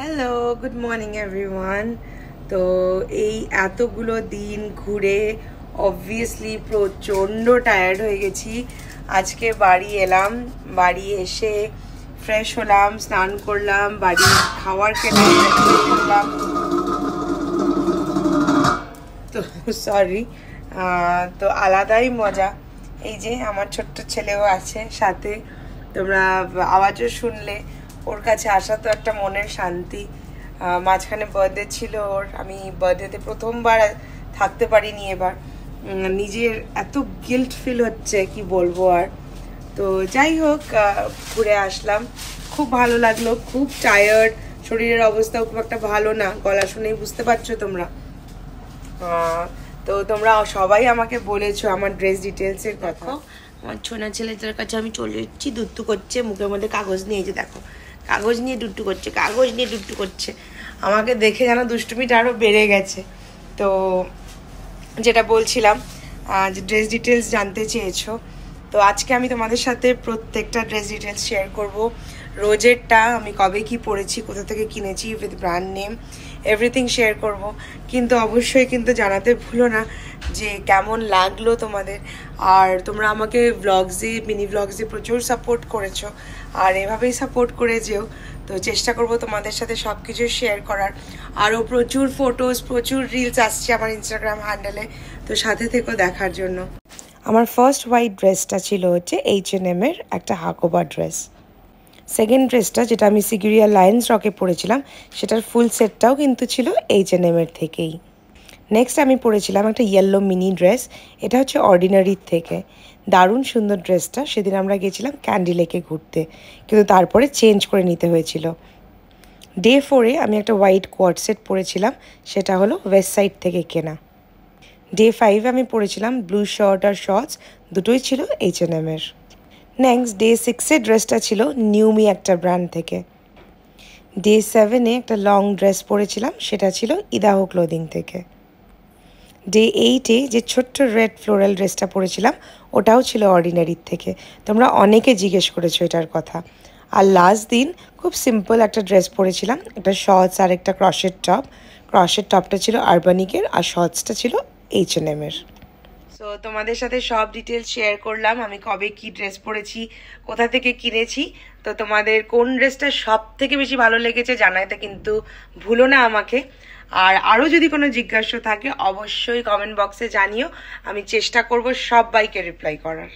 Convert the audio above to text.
Hello, good morning everyone. তো এই এতগুলো দিন ঘুরে অবভিয়াসলি প্রচণ্ড টায়ার্ড হয়ে গেছি। আজকে বাড়ি এলাম, বাড়ি এসে ফ্রেশ হলাম, স্নান করলাম, বাড়ি খাওয়ার খেলাম। তো সরি, তো আলাদাই মজা। এই যে আমার ছোট্ট ছেলেও আছে সাথে, তোমরা আওয়াজও শুনলে। ওর কাছে আসা তো একটা মনের শান্তি। মাঝখানে বার্থডে ছিল ওর, আমি বার্থডেতে প্রথমবার থাকতে পারিনি এবার। নিজের এত গিল্ট ফিল হচ্ছে কি বলবো আর। তো যাই হোক, ঘুরে আসলাম, খুব ভালো লাগলো। খুব টায়ার্ড, শরীরের অবস্থাও খুব একটা ভালো না, গলা শুনেই বুঝতে পারছো তোমরা। তো তোমরা সবাই আমাকে বলেছো আমার ড্রেস ডিটেলসের কথা। আমার ছোনা ছেলেটার কাছে আমি চলে এসেছি, দুট্টু করছে, মুখের মধ্যে কাগজ নিয়ে, যে দেখো কাগজ নিয়ে দুট্টু করছে, কাগজ নিয়ে দুট্টু করছে। আমাকে দেখে যেন দুষ্টুমিটা আরও বেড়ে গেছে। তো যেটা বলছিলাম, যে ড্রেস ডিটেলস জানতে চেয়েছো, তো আজকে আমি তোমাদের সাথে প্রত্যেকটা ড্রেস ডিটেলস শেয়ার করব। রোজেরটা আমি কবে কি পরেছি, কোথা থেকে কিনেছি, with brand name, everything share করব। কিন্তু অবশ্যই কিন্তু জানাতে ভুলো না যে কেমন লাগলো তোমাদের। আর তোমরা আমাকে ব্লগসে, মিনি ব্লগসে প্রচুর সাপোর্ট করেছো, আর এভাবেই সাপোর্ট করে যেও। তো চেষ্টা করব তোমাদের সাথে সব কিছু শেয়ার করার। আরও প্রচুর ফটোস, প্রচুর রিলস আসছে আমার ইনস্টাগ্রাম হ্যান্ডেলে, তো সাথে থেকেও দেখার জন্য। আমার ফার্স্ট হোয়াইট ড্রেসটা ছিল হচ্ছে H&M এর একটা হাকোবা ড্রেস। সেকেন্ড ড্রেসটা যেটা আমি সিগুরিয়া লায়ন্স রকে পরেছিলাম, সেটার ফুল সেটটাও কিন্তু ছিল H&M এর থেকেই। নেক্সট আমি পরেছিলাম একটা ইয়েলো মিনি ড্রেস, এটা হচ্ছে অর্ডিনারির থেকে। দারুণ সুন্দর ড্রেসটা। সেদিন আমরা গেছিলাম ক্যান্ডি লেকে ঘুরতে, কিন্তু তারপরে চেঞ্জ করে নিতে হয়েছিল। ডে 4-এ আমি একটা হোয়াইট কোয়ার্ড সেট পরেছিলাম, সেটা হলো ওয়েস্ট সাইড থেকে কেনা। ডে 5-এ আমি পরেছিলাম ব্লু শার্ট আর শর্টস, দুটোই ছিল H&M এর। নেক্সট ডে 6-এর ড্রেসটা ছিল নিউমি একটা ব্র্যান্ড থেকে। ডে 7-এ একটা লং ড্রেস পরেছিলাম, সেটা ছিল ইদাহো ক্লোদিং থেকে। ডে 8-এ যে ছোট্ট রেড ফ্লোরাল ড্রেসটা পরেছিলাম, ওটাও ছিল অর্ডিনারির থেকে। তোমরা অনেকে জিজ্ঞেস করেছো এটার কথা। আর লাস্ট দিন খুব সিম্পল একটা ড্রেস পরেছিলাম, একটা শর্টস আর একটা ক্রশের টপ। ক্রশের টপটা ছিল আরবানিকের, আর শর্টসটা ছিল H&M এর। সো তোমাদের সাথে সব ডিটেলস শেয়ার করলাম, আমি কবে কি ড্রেস পরেছি, কোথা থেকে কিনেছি। তো তোমাদের কোন ড্রেসটা সব থেকে বেশি ভালো লেগেছে জানাতে কিন্তু ভুলো না আমাকে। আর আরও যদি কোনো জিজ্ঞাসা থাকে অবশ্যই কমেন্ট বক্সে জানিও, আমি চেষ্টা করব সবাইকে রিপ্লাই করার।